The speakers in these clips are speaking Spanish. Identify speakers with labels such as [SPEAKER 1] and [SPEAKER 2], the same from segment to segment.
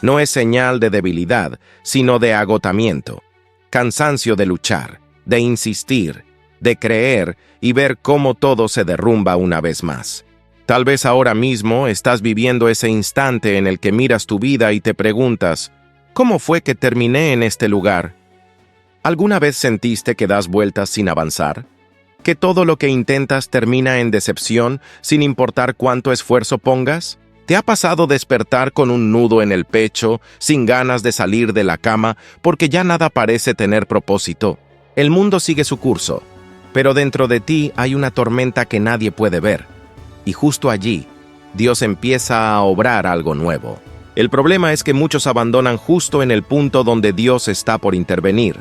[SPEAKER 1] No es señal de debilidad, sino de agotamiento, cansancio de luchar, de insistir, de creer y ver cómo todo se derrumba una vez más. Tal vez ahora mismo estás viviendo ese instante en el que miras tu vida y te preguntas, ¿cómo fue que terminé en este lugar? ¿Alguna vez sentiste que das vueltas sin avanzar? ¿Que todo lo que intentas termina en decepción sin importar cuánto esfuerzo pongas? ¿Te ha pasado despertar con un nudo en el pecho, sin ganas de salir de la cama, porque ya nada parece tener propósito? El mundo sigue su curso, pero dentro de ti hay una tormenta que nadie puede ver. Y justo allí, Dios empieza a obrar algo nuevo. El problema es que muchos abandonan justo en el punto donde Dios está por intervenir.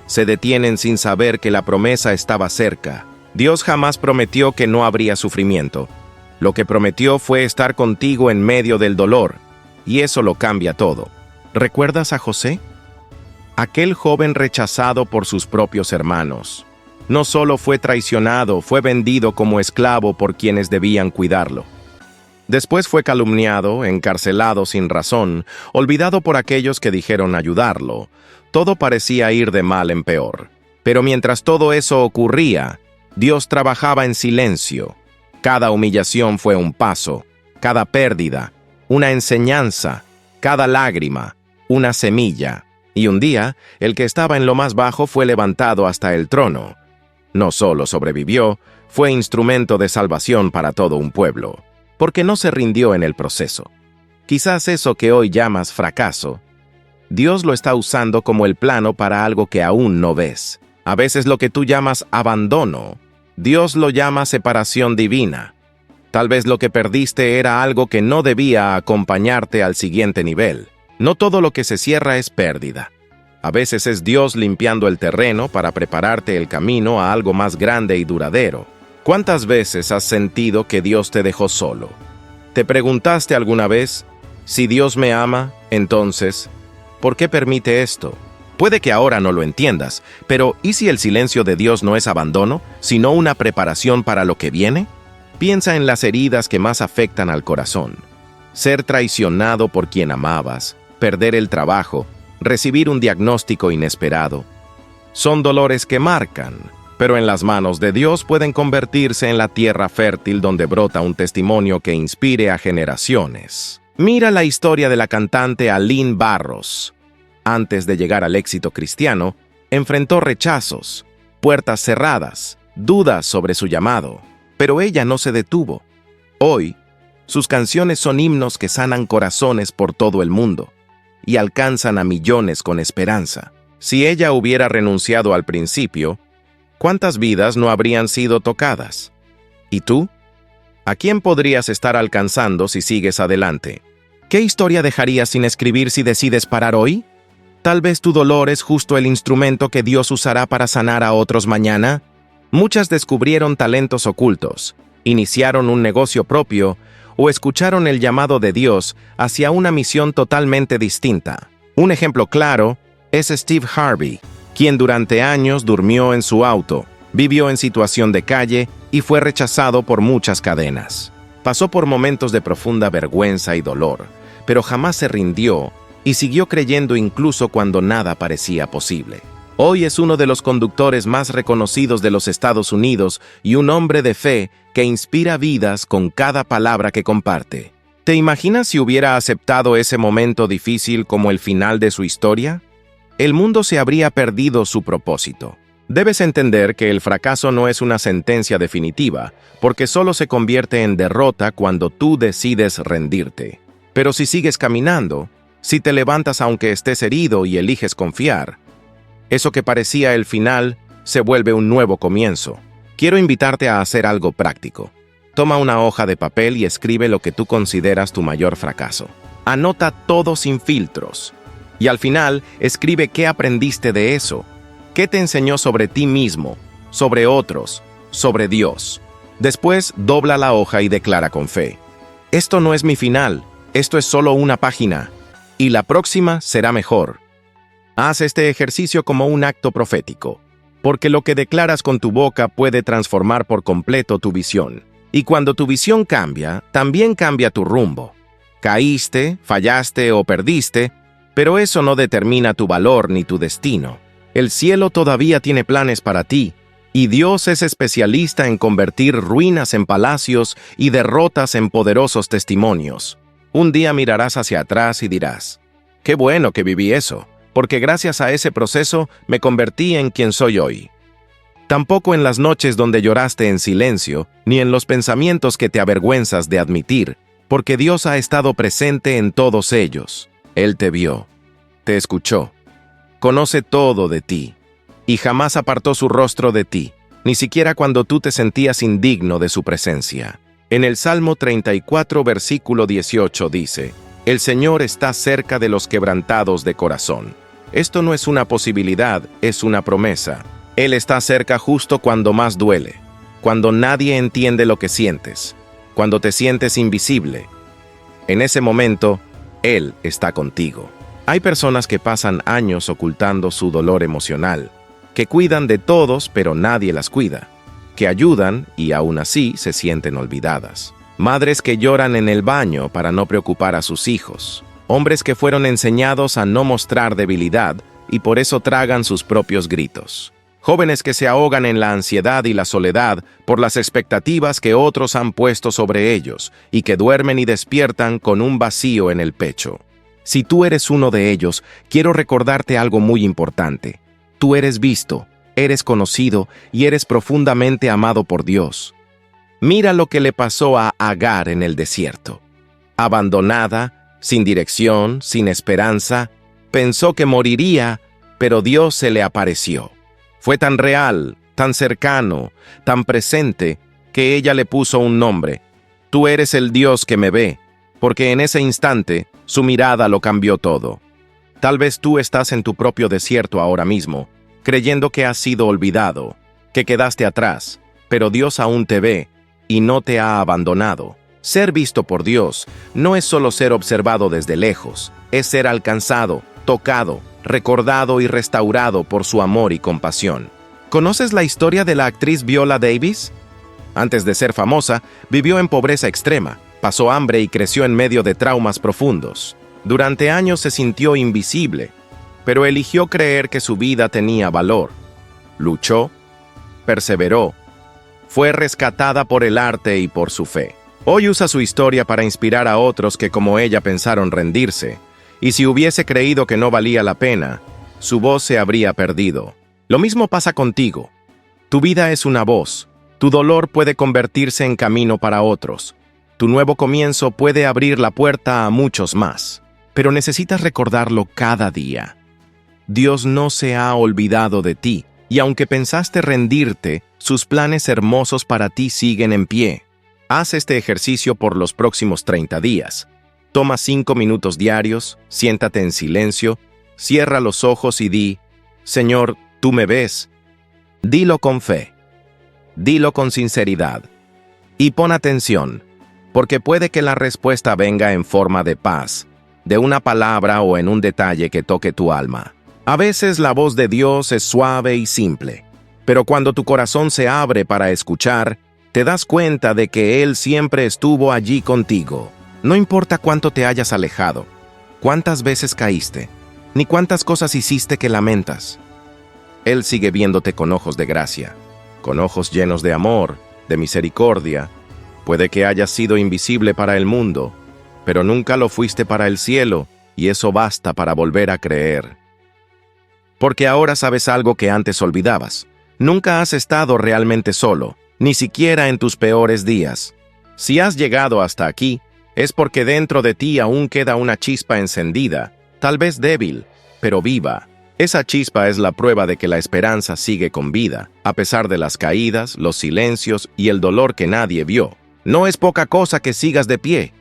[SPEAKER 1] Se detienen sin saber que la promesa estaba cerca. Dios jamás prometió que no habría sufrimiento. Lo que prometió fue estar contigo en medio del dolor, y eso lo cambia todo. ¿Recuerdas a José? Aquel joven rechazado por sus propios hermanos. No solo fue traicionado, fue vendido como esclavo por quienes debían cuidarlo. Después fue calumniado, encarcelado sin razón, olvidado por aquellos que dijeron ayudarlo. Todo parecía ir de mal en peor. Pero mientras todo eso ocurría, Dios trabajaba en silencio. Cada humillación fue un paso, cada pérdida, una enseñanza, cada lágrima, una semilla. Y un día, el que estaba en lo más bajo fue levantado hasta el trono. No solo sobrevivió, fue instrumento de salvación para todo un pueblo, porque no se rindió en el proceso. Quizás eso que hoy llamas fracaso, Dios lo está usando como el plano para algo que aún no ves. A veces lo que tú llamas abandono, Dios lo llama separación divina. Tal vez lo que perdiste era algo que no debía acompañarte al siguiente nivel. No todo lo que se cierra es pérdida. A veces es Dios limpiando el terreno para prepararte el camino a algo más grande y duradero. ¿Cuántas veces has sentido que Dios te dejó solo? ¿Te preguntaste alguna vez, si Dios me ama, entonces, ¿por qué permite esto? Puede que ahora no lo entiendas, pero ¿y si el silencio de Dios no es abandono, sino una preparación para lo que viene? Piensa en las heridas que más afectan al corazón. Ser traicionado por quien amabas, perder el trabajo, recibir un diagnóstico inesperado. Son dolores que marcan, pero en las manos de Dios pueden convertirse en la tierra fértil donde brota un testimonio que inspire a generaciones. Mira la historia de la cantante Aline Barros. Antes de llegar al éxito cristiano, enfrentó rechazos, puertas cerradas, dudas sobre su llamado, pero ella no se detuvo. Hoy, sus canciones son himnos que sanan corazones por todo el mundo y alcanzan a millones con esperanza. Si ella hubiera renunciado al principio, ¿cuántas vidas no habrían sido tocadas? ¿Y tú? ¿A quién podrías estar alcanzando si sigues adelante? ¿Qué historia dejarías sin escribir si decides parar hoy? Tal vez tu dolor es justo el instrumento que Dios usará para sanar a otros mañana. Muchas descubrieron talentos ocultos, iniciaron un negocio propio o escucharon el llamado de Dios hacia una misión totalmente distinta. Un ejemplo claro es Steve Harvey, quien durante años durmió en su auto, vivió en situación de calle y fue rechazado por muchas cadenas. Pasó por momentos de profunda vergüenza y dolor, pero jamás se rindió y siguió creyendo incluso cuando nada parecía posible. Hoy es uno de los conductores más reconocidos de los Estados Unidos y un hombre de fe que inspira vidas con cada palabra que comparte. ¿Te imaginas si hubiera aceptado ese momento difícil como el final de su historia? El mundo se habría perdido su propósito. Debes entender que el fracaso no es una sentencia definitiva, porque solo se convierte en derrota cuando tú decides rendirte. Pero si sigues caminando, si te levantas aunque estés herido y eliges confiar, eso que parecía el final se vuelve un nuevo comienzo. Quiero invitarte a hacer algo práctico. Toma una hoja de papel y escribe lo que tú consideras tu mayor fracaso. Anota todo sin filtros. Y al final, escribe qué aprendiste de eso. ¿Qué te enseñó sobre ti mismo, sobre otros, sobre Dios? Después, dobla la hoja y declara con fe: esto no es mi final, esto es solo una página. Y la próxima será mejor. Haz este ejercicio como un acto profético, porque lo que declaras con tu boca puede transformar por completo tu visión. Y cuando tu visión cambia, también cambia tu rumbo. Caíste, fallaste o perdiste, pero eso no determina tu valor ni tu destino. El cielo todavía tiene planes para ti, y Dios es especialista en convertir ruinas en palacios y derrotas en poderosos testimonios. Un día mirarás hacia atrás y dirás, «Qué bueno que viví eso, porque gracias a ese proceso me convertí en quien soy hoy». Tampoco en las noches donde lloraste en silencio, ni en los pensamientos que te avergüenzas de admitir, porque Dios ha estado presente en todos ellos. Él te vio, te escuchó, conoce todo de ti, y jamás apartó su rostro de ti, ni siquiera cuando tú te sentías indigno de su presencia. En el Salmo 34, versículo 18 dice, «El Señor está cerca de los quebrantados de corazón». Esto no es una posibilidad, es una promesa. Él está cerca justo cuando más duele, cuando nadie entiende lo que sientes, cuando te sientes invisible. En ese momento, Él está contigo. Hay personas que pasan años ocultando su dolor emocional, que cuidan de todos pero nadie las cuida, que ayudan y aún así se sienten olvidadas. Madres que lloran en el baño para no preocupar a sus hijos. Hombres que fueron enseñados a no mostrar debilidad y por eso tragan sus propios gritos. Jóvenes que se ahogan en la ansiedad y la soledad por las expectativas que otros han puesto sobre ellos y que duermen y despiertan con un vacío en el pecho. Si tú eres uno de ellos, quiero recordarte algo muy importante. Tú eres visto, eres conocido y eres profundamente amado por Dios. Mira lo que le pasó a Agar en el desierto. Abandonada, sin dirección, sin esperanza, pensó que moriría, pero Dios se le apareció. Fue tan real, tan cercano, tan presente, que ella le puso un nombre. Tú eres el Dios que me ve, porque en ese instante su mirada lo cambió todo. Tal vez tú estás en tu propio desierto ahora mismo, creyendo que has sido olvidado, que quedaste atrás, pero Dios aún te ve y no te ha abandonado. Ser visto por Dios no es solo ser observado desde lejos, es ser alcanzado, tocado, recordado y restaurado por su amor y compasión. ¿Conoces la historia de la actriz Viola Davis? Antes de ser famosa, vivió en pobreza extrema, pasó hambre y creció en medio de traumas profundos. Durante años se sintió invisible, pero eligió creer que su vida tenía valor. Luchó, perseveró, fue rescatada por el arte y por su fe. Hoy usa su historia para inspirar a otros que como ella pensaron rendirse, y si hubiese creído que no valía la pena, su voz se habría perdido. Lo mismo pasa contigo. Tu vida es una voz. Tu dolor puede convertirse en camino para otros. Tu nuevo comienzo puede abrir la puerta a muchos más. Pero necesitas recordarlo cada día. Dios no se ha olvidado de ti, y aunque pensaste rendirte, sus planes hermosos para ti siguen en pie. Haz este ejercicio por los próximos 30 días. Toma 5 minutos diarios, siéntate en silencio, cierra los ojos y di, «Señor, tú me ves». Dilo con fe. Dilo con sinceridad. Y pon atención, porque puede que la respuesta venga en forma de paz, de una palabra o en un detalle que toque tu alma. A veces la voz de Dios es suave y simple, pero cuando tu corazón se abre para escuchar, te das cuenta de que Él siempre estuvo allí contigo. No importa cuánto te hayas alejado, cuántas veces caíste, ni cuántas cosas hiciste que lamentas. Él sigue viéndote con ojos de gracia, con ojos llenos de amor, de misericordia. Puede que hayas sido invisible para el mundo, pero nunca lo fuiste para el cielo, y eso basta para volver a creer. Porque ahora sabes algo que antes olvidabas. Nunca has estado realmente solo, ni siquiera en tus peores días. Si has llegado hasta aquí, es porque dentro de ti aún queda una chispa encendida, tal vez débil, pero viva. Esa chispa es la prueba de que la esperanza sigue con vida, a pesar de las caídas, los silencios y el dolor que nadie vio. No es poca cosa que sigas de pie.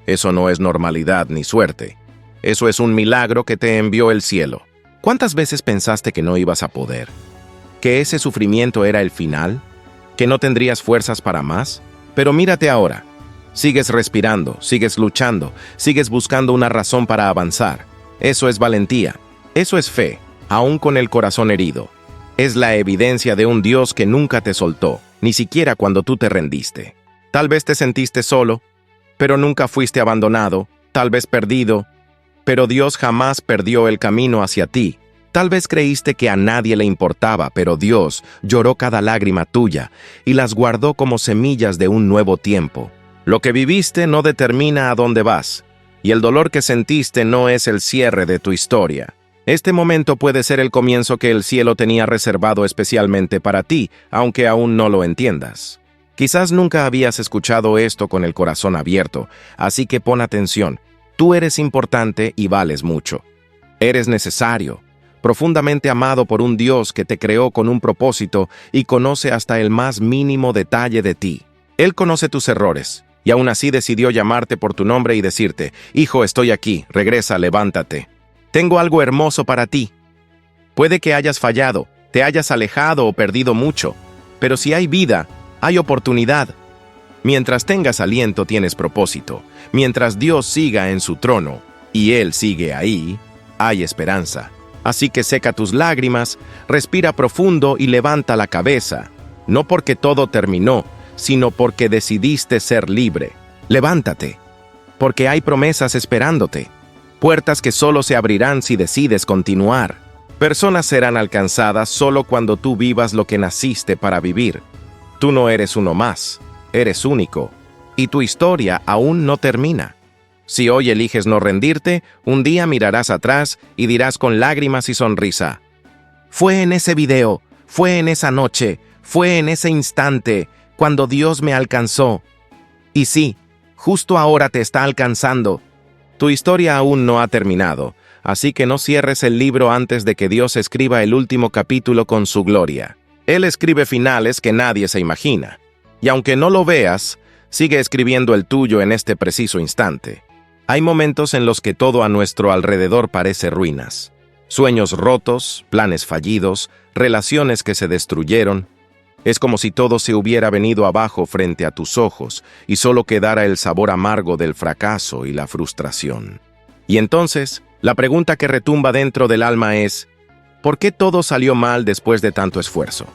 [SPEAKER 1] Eso no es normalidad ni suerte. Eso es un milagro que te envió el cielo. ¿Cuántas veces pensaste que no ibas a poder? ¿Que ese sufrimiento era el final? ¿Que no tendrías fuerzas para más? Pero mírate ahora. Sigues respirando, sigues luchando, sigues buscando una razón para avanzar. Eso es valentía, eso es fe, aún con el corazón herido. Es la evidencia de un Dios que nunca te soltó, ni siquiera cuando tú te rendiste. Tal vez te sentiste solo, pero nunca fuiste abandonado, tal vez perdido, pero Dios jamás perdió el camino hacia ti. Tal vez creíste que a nadie le importaba, pero Dios lloró cada lágrima tuya y las guardó como semillas de un nuevo tiempo. Lo que viviste no determina a dónde vas, y el dolor que sentiste no es el cierre de tu historia. Este momento puede ser el comienzo que el cielo tenía reservado especialmente para ti, aunque aún no lo entiendas. Quizás nunca habías escuchado esto con el corazón abierto, así que pon atención. Tú eres importante y vales mucho. Eres necesario, profundamente amado por un Dios que te creó con un propósito y conoce hasta el más mínimo detalle de ti. Él conoce tus errores, y aún así decidió llamarte por tu nombre y decirte: «Hijo, estoy aquí, regresa, levántate. Tengo algo hermoso para ti». Puede que hayas fallado, te hayas alejado o perdido mucho, pero si hay vida, hay oportunidad. Mientras tengas aliento tienes propósito. Mientras Dios siga en su trono, y Él sigue ahí, hay esperanza. Así que seca tus lágrimas, respira profundo y levanta la cabeza, no porque todo terminó, sino porque decidiste ser libre. Levántate, porque hay promesas esperándote, puertas que solo se abrirán si decides continuar. Personas serán alcanzadas solo cuando tú vivas lo que naciste para vivir. Tú no eres uno más, eres único, y tu historia aún no termina. Si hoy eliges no rendirte, un día mirarás atrás y dirás con lágrimas y sonrisa: «Fue en ese video, fue en esa noche, fue en ese instante, cuando Dios me alcanzó». Y sí, justo ahora te está alcanzando. Tu historia aún no ha terminado, así que no cierres el libro antes de que Dios escriba el último capítulo con su gloria. Él escribe finales que nadie se imagina. Y aunque no lo veas, sigue escribiendo el tuyo en este preciso instante. Hay momentos en los que todo a nuestro alrededor parece ruinas. Sueños rotos, planes fallidos, relaciones que se destruyeron. Es como si todo se hubiera venido abajo frente a tus ojos y solo quedara el sabor amargo del fracaso y la frustración. Y entonces, la pregunta que retumba dentro del alma es: ¿por qué todo salió mal después de tanto esfuerzo?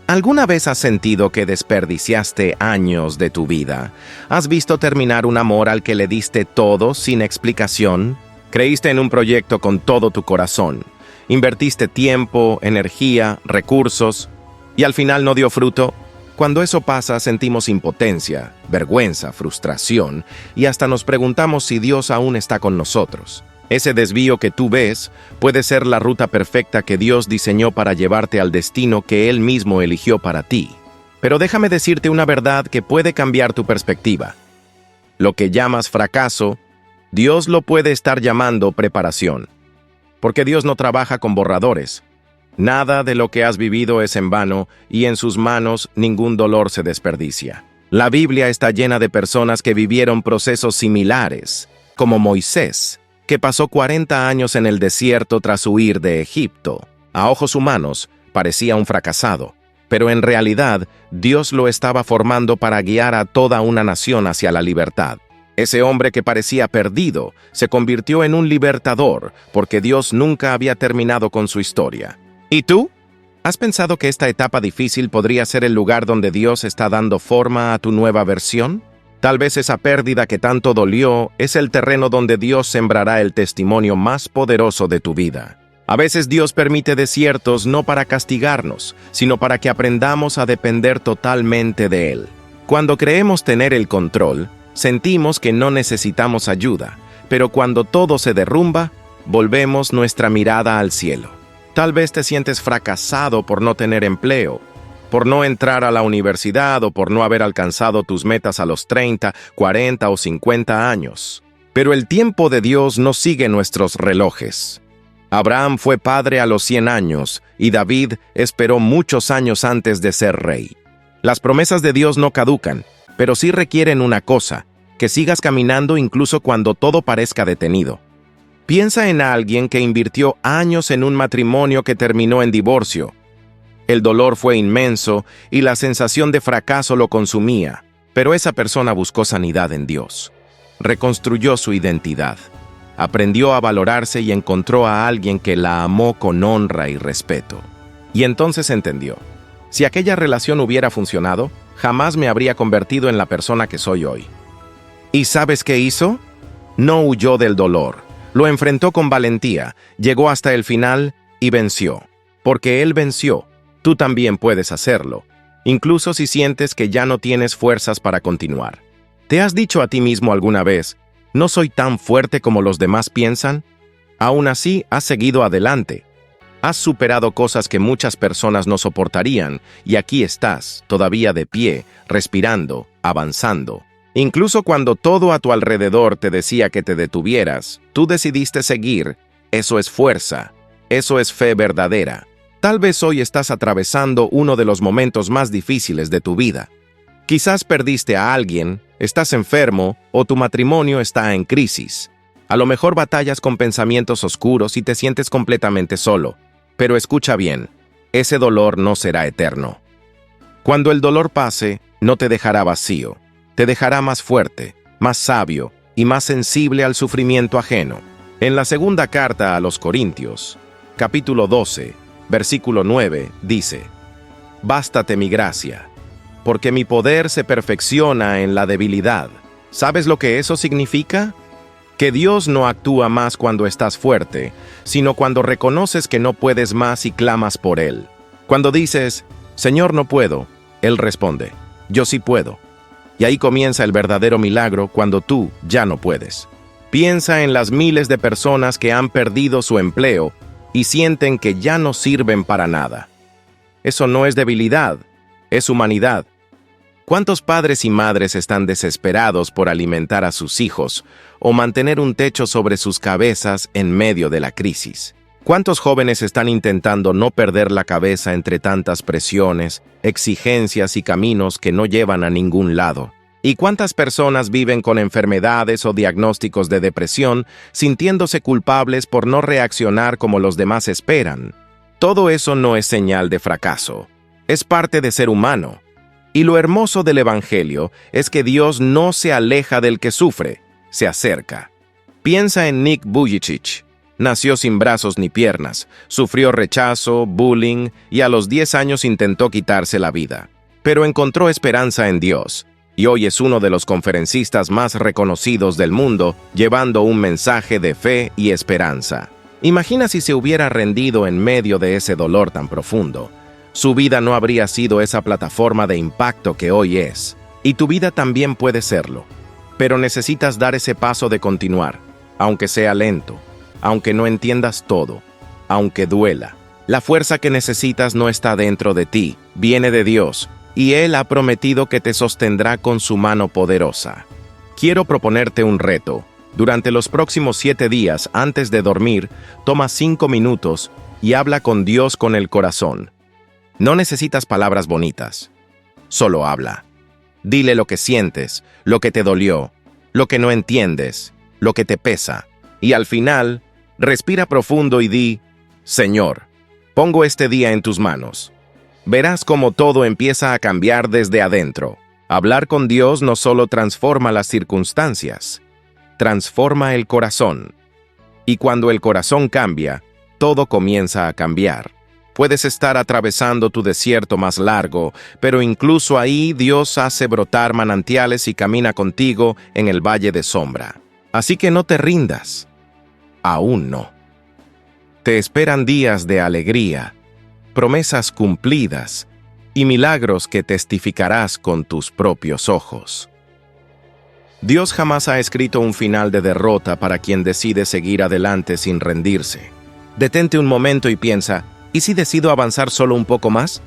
[SPEAKER 1] ¿Alguna vez has sentido que desperdiciaste años de tu vida? ¿Has visto terminar un amor al que le diste todo sin explicación? Creíste en un proyecto con todo tu corazón. Invertiste tiempo, energía, recursos, y al final no dio fruto. Cuando eso pasa, sentimos impotencia, vergüenza, frustración, y hasta nos preguntamos si Dios aún está con nosotros. Ese desvío que tú ves puede ser la ruta perfecta que Dios diseñó para llevarte al destino que Él mismo eligió para ti. Pero déjame decirte una verdad que puede cambiar tu perspectiva. Lo que llamas fracaso, Dios lo puede estar llamando preparación. Porque Dios no trabaja con borradores. Nada de lo que has vivido es en vano, y en sus manos ningún dolor se desperdicia. La Biblia está llena de personas que vivieron procesos similares, como Moisés, que pasó 40 años en el desierto tras huir de Egipto. A ojos humanos, parecía un fracasado, pero en realidad Dios lo estaba formando para guiar a toda una nación hacia la libertad. Ese hombre que parecía perdido se convirtió en un libertador porque Dios nunca había terminado con su historia. ¿Y tú? ¿Has pensado que esta etapa difícil podría ser el lugar donde Dios está dando forma a tu nueva versión? Tal vez esa pérdida que tanto dolió es el terreno donde Dios sembrará el testimonio más poderoso de tu vida. A veces Dios permite desiertos no para castigarnos, sino para que aprendamos a depender totalmente de Él. Cuando creemos tener el control, sentimos que no necesitamos ayuda, pero cuando todo se derrumba, volvemos nuestra mirada al cielo. Tal vez te sientes fracasado por no tener empleo, por no entrar a la universidad o por no haber alcanzado tus metas a los 30, 40 o 50 años. Pero el tiempo de Dios no sigue nuestros relojes. Abraham fue padre a los 100 años y David esperó muchos años antes de ser rey. Las promesas de Dios no caducan, pero sí requieren una cosa: que sigas caminando incluso cuando todo parezca detenido. Piensa en alguien que invirtió años en un matrimonio que terminó en divorcio. El dolor fue inmenso y la sensación de fracaso lo consumía, pero esa persona buscó sanidad en Dios. Reconstruyó su identidad, aprendió a valorarse y encontró a alguien que la amó con honra y respeto. Y entonces entendió: si aquella relación hubiera funcionado, jamás me habría convertido en la persona que soy hoy. ¿Y sabes qué hizo? No huyó del dolor, lo enfrentó con valentía, llegó hasta el final y venció. Porque Él venció, tú también puedes hacerlo, incluso si sientes que ya no tienes fuerzas para continuar. ¿Te has dicho a ti mismo alguna vez, no soy tan fuerte como los demás piensan? Aún así, has seguido adelante. Has superado cosas que muchas personas no soportarían, y aquí estás, todavía de pie, respirando, avanzando. Incluso cuando todo a tu alrededor te decía que te detuvieras, tú decidiste seguir. Eso es fuerza, eso es fe verdadera. Tal vez hoy estás atravesando uno de los momentos más difíciles de tu vida. Quizás perdiste a alguien, estás enfermo o tu matrimonio está en crisis. A lo mejor batallas con pensamientos oscuros y te sientes completamente solo. Pero escucha bien, ese dolor no será eterno. Cuando el dolor pase, no te dejará vacío, te dejará más fuerte, más sabio y más sensible al sufrimiento ajeno. En la segunda carta a los Corintios, capítulo 12, versículo 9, dice: «Bástate mi gracia, porque mi poder se perfecciona en la debilidad». ¿Sabes lo que eso significa? Que Dios no actúa más cuando estás fuerte, sino cuando reconoces que no puedes más y clamas por Él. Cuando dices, «Señor, no puedo», Él responde, «Yo sí puedo». Y ahí comienza el verdadero milagro cuando tú ya no puedes. Piensa en las miles de personas que han perdido su empleo y sienten que ya no sirven para nada. Eso no es debilidad, es humanidad. ¿Cuántos padres y madres están desesperados por alimentar a sus hijos o mantener un techo sobre sus cabezas en medio de la crisis? ¿Cuántos jóvenes están intentando no perder la cabeza entre tantas presiones, exigencias y caminos que no llevan a ningún lado? ¿Y cuántas personas viven con enfermedades o diagnósticos de depresión, sintiéndose culpables por no reaccionar como los demás esperan? Todo eso no es señal de fracaso, es parte de ser humano. Y lo hermoso del Evangelio es que Dios no se aleja del que sufre, se acerca. Piensa en Nick Vujicic. Nació sin brazos ni piernas, sufrió rechazo, bullying y a los 10 años intentó quitarse la vida. Pero encontró esperanza en Dios, y hoy es uno de los conferencistas más reconocidos del mundo, llevando un mensaje de fe y esperanza. Imagina si se hubiera rendido en medio de ese dolor tan profundo. Su vida no habría sido esa plataforma de impacto que hoy es, y tu vida también puede serlo. Pero necesitas dar ese paso de continuar, aunque sea lento, aunque no entiendas todo, aunque duela. La fuerza que necesitas no está dentro de ti, viene de Dios, y Él ha prometido que te sostendrá con su mano poderosa. Quiero proponerte un reto. Durante los próximos 7 días, antes de dormir, toma 5 minutos y habla con Dios con el corazón. No necesitas palabras bonitas, solo habla. Dile lo que sientes, lo que te dolió, lo que no entiendes, lo que te pesa. Y al final, respira profundo y di, «Señor, pongo este día en tus manos». Verás cómo todo empieza a cambiar desde adentro. Hablar con Dios no solo transforma las circunstancias, transforma el corazón. Y cuando el corazón cambia, todo comienza a cambiar. Puedes estar atravesando tu desierto más largo, pero incluso ahí Dios hace brotar manantiales y camina contigo en el valle de sombra. Así que no te rindas. Aún no. Te esperan días de alegría, promesas cumplidas y milagros que testificarás con tus propios ojos. Dios jamás ha escrito un final de derrota para quien decide seguir adelante sin rendirse. Detente un momento y piensa, ¿y si decido avanzar solo un poco más?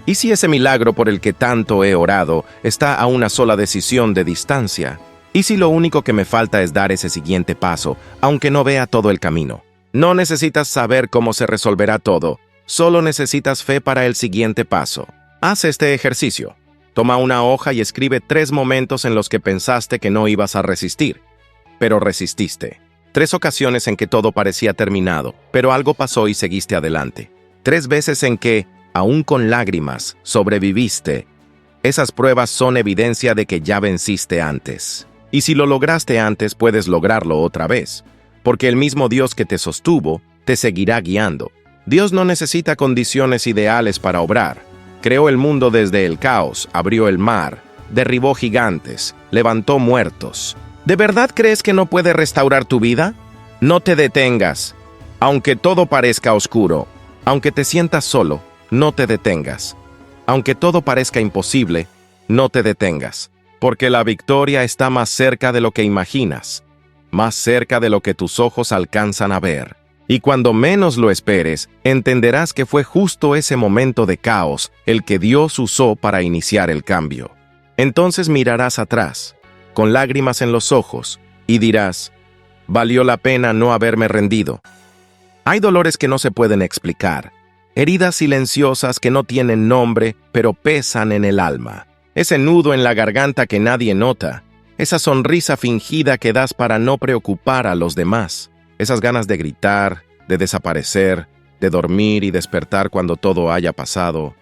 [SPEAKER 1] ¿Y si ese milagro por el que tanto he orado está a una sola decisión de distancia? ¿Y si lo único que me falta es dar ese siguiente paso, aunque no vea todo el camino? No necesitas saber cómo se resolverá todo, solo necesitas fe para el siguiente paso. Haz este ejercicio. Toma una hoja y escribe 3 momentos en los que pensaste que no ibas a resistir, pero resististe. 3 ocasiones en que todo parecía terminado, pero algo pasó y seguiste adelante. 3 veces en que, aún con lágrimas, sobreviviste. Esas pruebas son evidencia de que ya venciste antes. Y si lo lograste antes, puedes lograrlo otra vez, porque el mismo Dios que te sostuvo, te seguirá guiando. Dios no necesita condiciones ideales para obrar. Creó el mundo desde el caos, abrió el mar, derribó gigantes, levantó muertos. ¿De verdad crees que no puede restaurar tu vida? No te detengas. Aunque todo parezca oscuro, aunque te sientas solo, no te detengas. Aunque todo parezca imposible, no te detengas, porque la victoria está más cerca de lo que imaginas, más cerca de lo que tus ojos alcanzan a ver. Y cuando menos lo esperes, entenderás que fue justo ese momento de caos el que Dios usó para iniciar el cambio. Entonces mirarás atrás, con lágrimas en los ojos, y dirás, valió la pena no haberme rendido. Hay dolores que no se pueden explicar, heridas silenciosas que no tienen nombre, pero pesan en el alma. Ese nudo en la garganta que nadie nota, esa sonrisa fingida que das para no preocupar a los demás, esas ganas de gritar, de desaparecer, de dormir y despertar cuando todo haya pasado,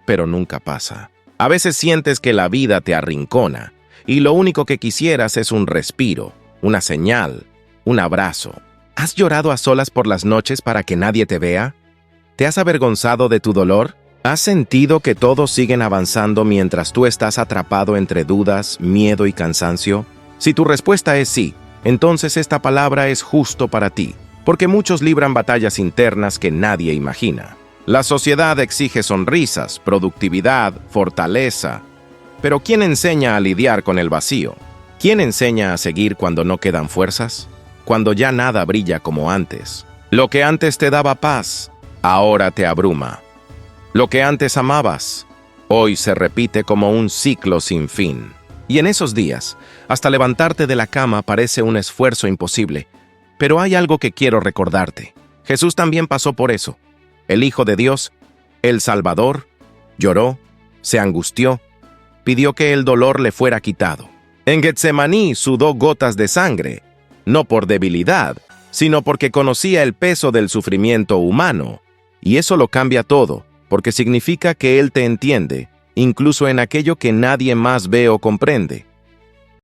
[SPEAKER 1] pero nunca pasa. A veces sientes que la vida te arrincona, y lo único que quisieras es un respiro, una señal, un abrazo. ¿Has llorado a solas por las noches para que nadie te vea? ¿Te has avergonzado de tu dolor? ¿Has sentido que todos siguen avanzando mientras tú estás atrapado entre dudas, miedo y cansancio? Si tu respuesta es sí, entonces esta palabra es justo para ti, porque muchos libran batallas internas que nadie imagina. La sociedad exige sonrisas, productividad, fortaleza. Pero ¿quién enseña a lidiar con el vacío? ¿Quién enseña a seguir cuando no quedan fuerzas? Cuando ya nada brilla como antes. Lo que antes te daba paz, ahora te abruma. Lo que antes amabas, hoy se repite como un ciclo sin fin. Y en esos días, hasta levantarte de la cama parece un esfuerzo imposible. Pero hay algo que quiero recordarte. Jesús también pasó por eso. El Hijo de Dios, el Salvador, lloró, se angustió, pidió que el dolor le fuera quitado. En Getsemaní sudó gotas de sangre, no por debilidad, sino porque conocía el peso del sufrimiento humano. Y eso lo cambia todo, porque significa que Él te entiende, incluso en aquello que nadie más ve o comprende.